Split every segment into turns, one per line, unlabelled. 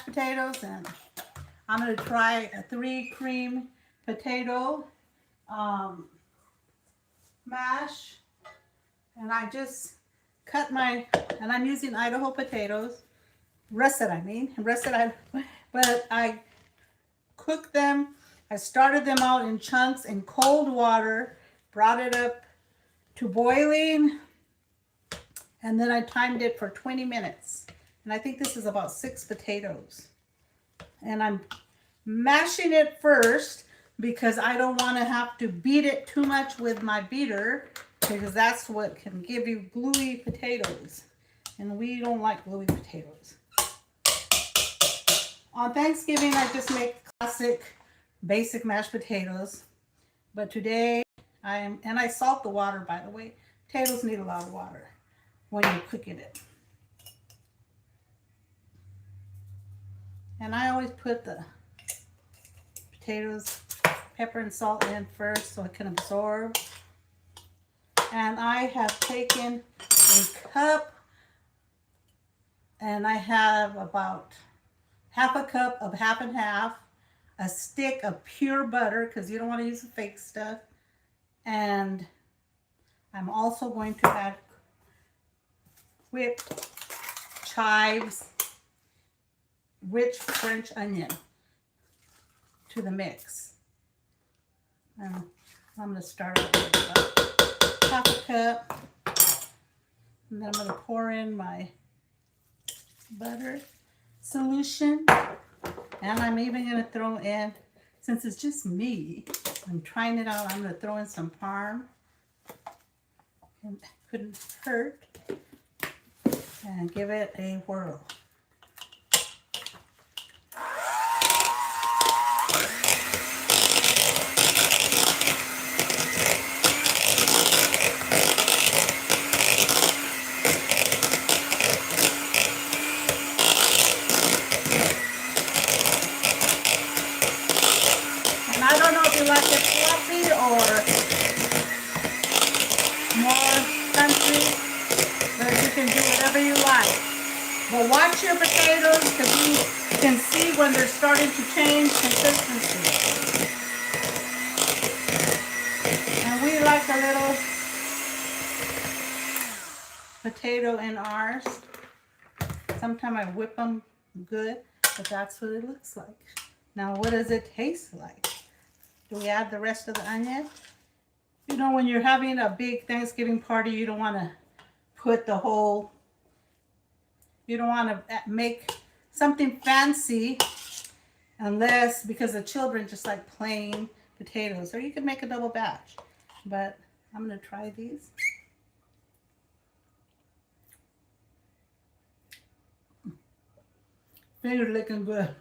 potatoes, and I'm going to try a 3 cream potato mash. And I just cut and I'm using Idaho potatoes, russet but I cooked them. I started them out in chunks in cold water, brought it up to boiling, and then I timed it for 20 minutes. And I think this is about 6 potatoes. And I'm mashing it first because I don't want to have to beat it too much with my beater, because that's what can give you gluey potatoes. And we don't like gluey potatoes. On Thanksgiving, I just make classic basic mashed potatoes. But today, and I salt the water, by the way. Potatoes need a lot of water when you're cooking it. And I always put the potatoes, pepper and salt in first so it can absorb. And I have taken a cup, and I have about half a cup of half and half, a stick of pure butter, because you don't want to use the fake stuff. And I'm also going to add whipped chives, rich French onion to the mix. And I'm going to start off with about half a cup. And then I'm going to pour in my butter solution. And I'm even going to throw in, since it's just me, I'm trying it out, I'm going to throw in some parm. And couldn't hurt. And give it a whirl. And I don't know if you like it fluffy or more crunchy. But you can do whatever you like. But watch your potatoes, because you can see when they're starting to change consistency. And we like a little potato in ours. Sometimes I whip them good, but that's what it looks like. Now, what does it taste like? Do we add the rest of the onion? You know, when you're having a big Thanksgiving party, you don't want to put the whole, you don't want to make something fancy unless, because the children just like plain potatoes. Or you can make a double batch. But I'm going to try these. Fingers looking good.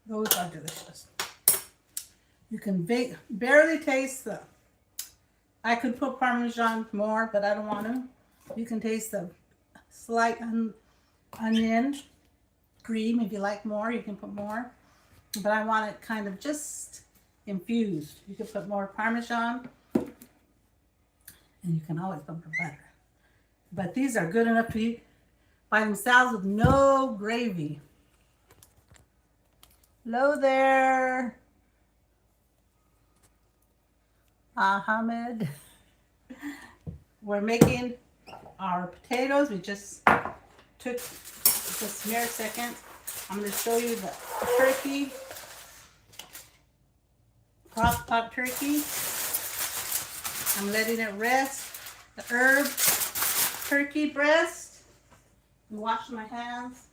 Those are delicious. You can barely taste the, I could put Parmesan more, but I don't want to. You can taste the slight onion cream. If you like more, you can put more. But I want it kind of just infused. You can put more Parmesan. And you can always put more butter. But these are good enough to eat by themselves with no gravy. Hello there, Ahmed. We're making our potatoes. We just took just a mere second. I'm going to show you the turkey, crock pot turkey. I'm letting it rest. The herb turkey breast. I'm washing my hands.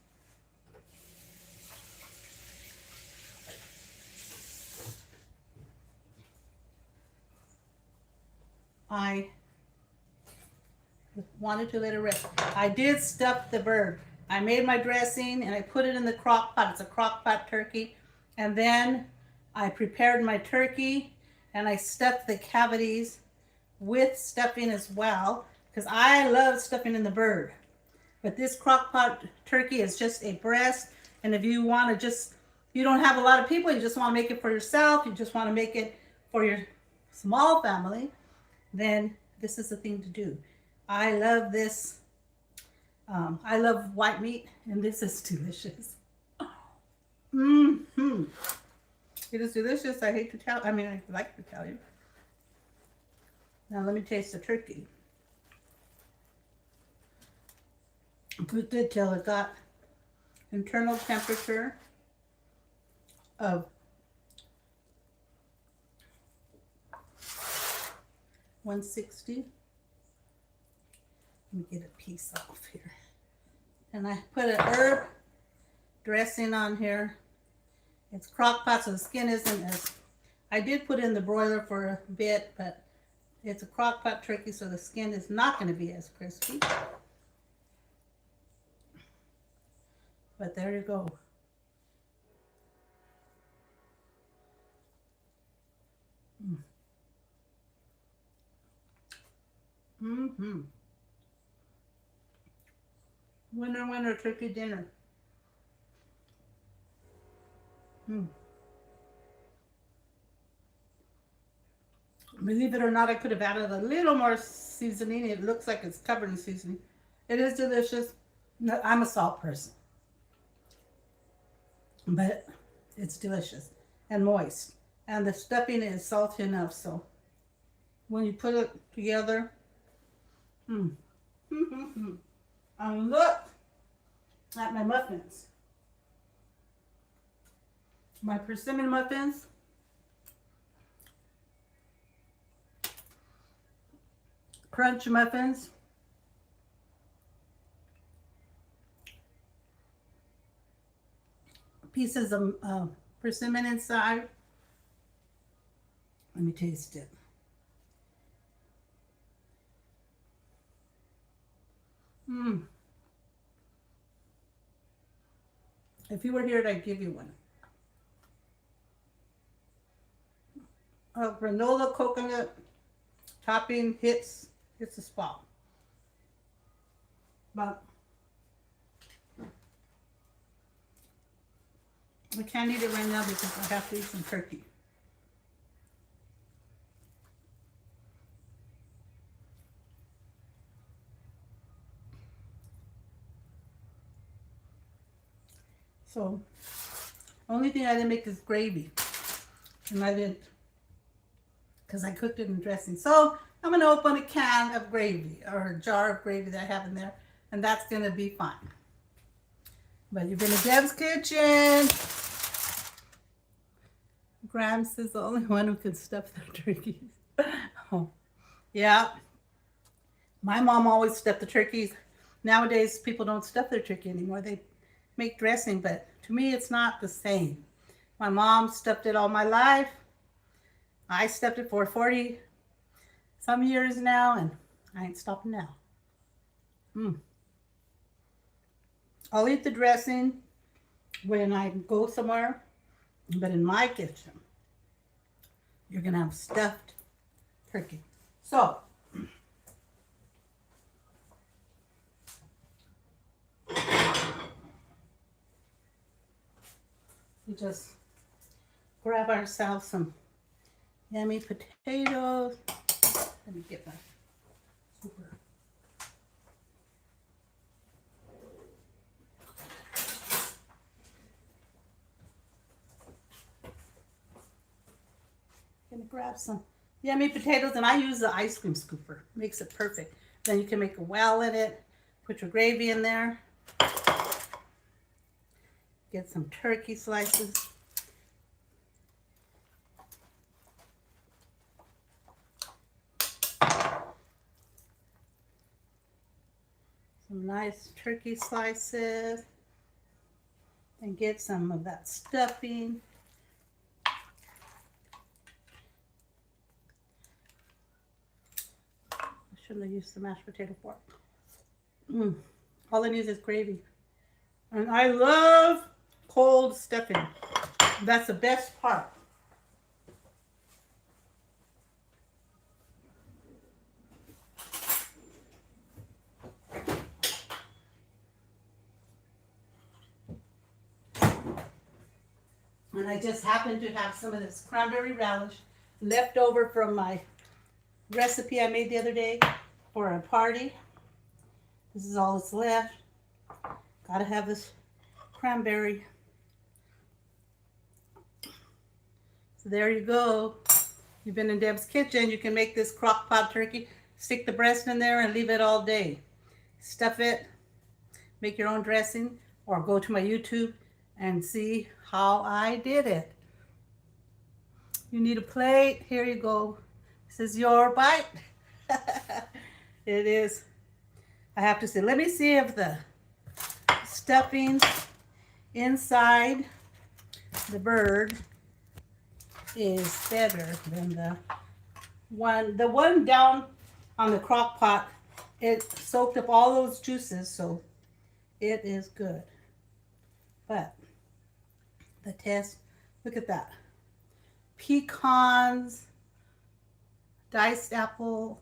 I wanted to let it rest. I did stuff the bird. I made my dressing and I put it in the crock pot. It's a crock pot turkey. And then I prepared my turkey and I stuffed the cavities with stuffing as well, because I love stuffing in the bird. But this crock pot turkey is just a breast. And if you want to just, you don't have a lot of people, you just want to make it for yourself, you just want to make it for your small family, then this is the thing to do. I love this. I love white meat, and this is delicious. Mm-hmm. It is delicious. I hate to tell. I mean, I like to tell you. Now let me taste the turkey. Cooked it till it got internal temperature of 160. Let me get a piece off here. And I put an herb dressing on here. It's crock pot, so the skin isn't as... I did put in the broiler for a bit, but it's a crock pot turkey, so the skin is not going to be as crispy. But there you go. Mm-hmm. Winner, winner, turkey dinner. Believe it or not, I could have added a little more seasoning. It looks like it's covered in seasoning. It is delicious. I'm a salt person, but it's delicious and moist. And the stuffing is salty enough, so when you put it together, and look at my muffins. My persimmon muffins. Crunch muffins. Pieces of persimmon inside. Let me taste it. If you were here, I'd give you one. Granola coconut topping hits the spot. But I can't eat it right now because I have to eat some turkey. So, only thing I didn't make is gravy. And I didn't, because I cooked it in dressing. So, I'm going to open a can of gravy, or a jar of gravy that I have in there, and that's going to be fine. But you've been in Deb's Kitchen. Grams is the only one who can stuff their turkeys. Oh, yeah. My mom always stuffed the turkeys. Nowadays, people don't stuff their turkey anymore. They make dressing, but to me, it's not the same. My mom stuffed it all my life. I stuffed it for 40 some years now, and I ain't stopping now. I'll eat the dressing when I go somewhere, but in my kitchen, you're gonna have stuffed turkey. So, we just grab ourselves some yummy potatoes. Let me get my super. Gonna grab some yummy potatoes, and I use the ice cream scooper. Makes it perfect. Then you can make a well in it. Put your gravy in there. Get some turkey slices. Some nice turkey slices. And get some of that stuffing. I shouldn't have used the mashed potato fork. All I need is gravy. And I love cold stuffing. That's the best part. And I just happen to have some of this cranberry relish left over from my recipe I made the other day for a party. This is all that's left. Gotta have this cranberry. So there you go. You've been in Deb's kitchen. You can make this crock pot turkey. Stick the breast in there and leave it all day. Stuff it, make your own dressing, or go to my YouTube and see how I did it. You need a plate. Here you go. This is your bite. It is. I have to say, let me see if the stuffing inside the bird is better than the one down on the crock pot. It soaked up all those juices, so it is good. But the test, look at that. Pecans, diced apple,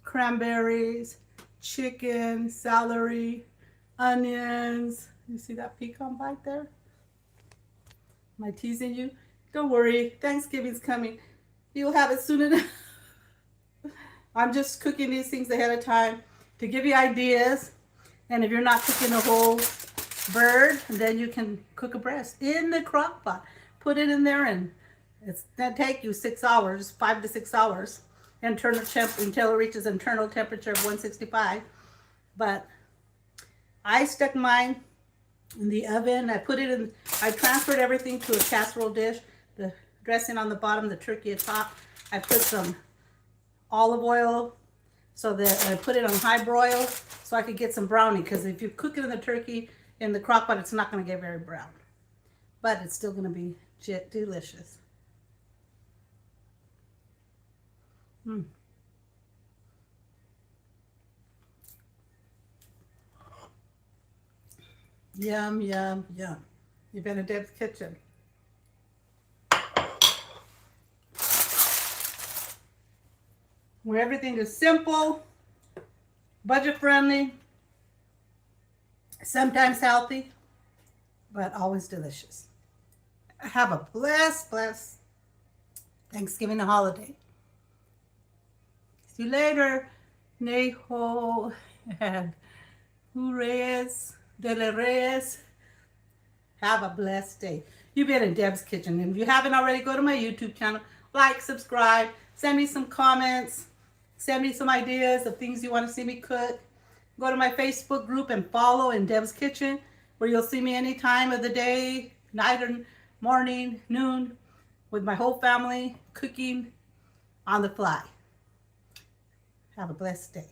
cranberries, chicken, celery, onions. You see that pecan bite there? Am I teasing you? Don't worry, Thanksgiving's coming. You'll have it soon enough. I'm just cooking these things ahead of time to give you ideas. And if you're not cooking a whole bird, then you can cook a breast in the crock pot. Put it in there, and it's gonna take you 6 hours, 5 to 6 hours, internal temp until it reaches internal temperature of 165. But I stuck mine in the oven. I put it in. I transferred everything to a casserole dish. The dressing on the bottom, the turkey at top. I put some olive oil so that I put it on high broil so I could get some brownie, because if you cook it in the turkey in the crock pot, it's not going to get very brown, but it's still going to be delicious. Yum, yum, yum. You've been in Deb's kitchen. Where everything is simple, budget friendly, sometimes healthy, but always delicious. Have a blessed Thanksgiving holiday. See you later. Neho and Reyes, de la Reyes. Have a blessed day. You've been in Deb's kitchen. And if you haven't already, go to my YouTube channel. Like, subscribe, send me some comments. Send me some ideas of things you want to see me cook. Go to my Facebook group and follow in Deb's Kitchen, where you'll see me any time of the day, night or morning, noon, with my whole family cooking on the fly. Have a blessed day.